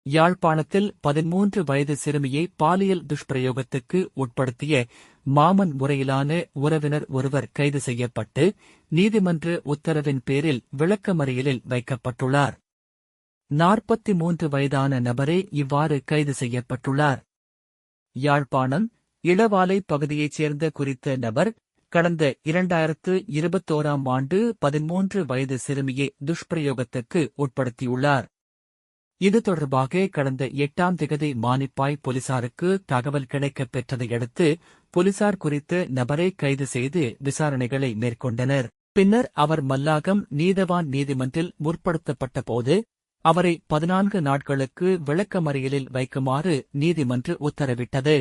யாழ்ப்பாணத்தில் 13 வயது சிறுமியை பாலியல் துஷ்பிரயோகத்துக்கு உட்படுத்திய மாமன் முறையிலான உறவினர் ஒருவர் கைது செய்யப்பட்டு நீதிமன்ற உத்தரவின் பேரில் விளக்கமறியலில் வைக்கப்பட்டுள்ளார். 43 வயதான நபரே இவ்வாறு கைது செய்யப்பட்டுள்ளார். யாழ்ப்பாணம் இளவாலை பகுதியைச் சேர்ந்த குறித்த நபர் கடந்த 2021ஆம் ஆண்டு 13 வயது சிறுமியை துஷ்பிரயோகத்துக்கு உட்படுத்தியுள்ளார். இது தொடர்பாக கடந்த 8ஆம் திகதி மானிப்பாய் போலீசாருக்கு தகவல் கிடைக்கப் பெற்றதையடுத்து போலீசார் குறித்த நபரை கைது செய்து விசாரணைகளை மேற்கொண்டனர். பின்னர் அவர் மல்லாகம் நீதவான் நீதிமன்றில் முற்படுத்தப்பட்ட போது அவரை 14 நாட்களுக்கு விளக்கமறியலில் வைக்குமாறு நீதிமன்று உத்தரவிட்டது.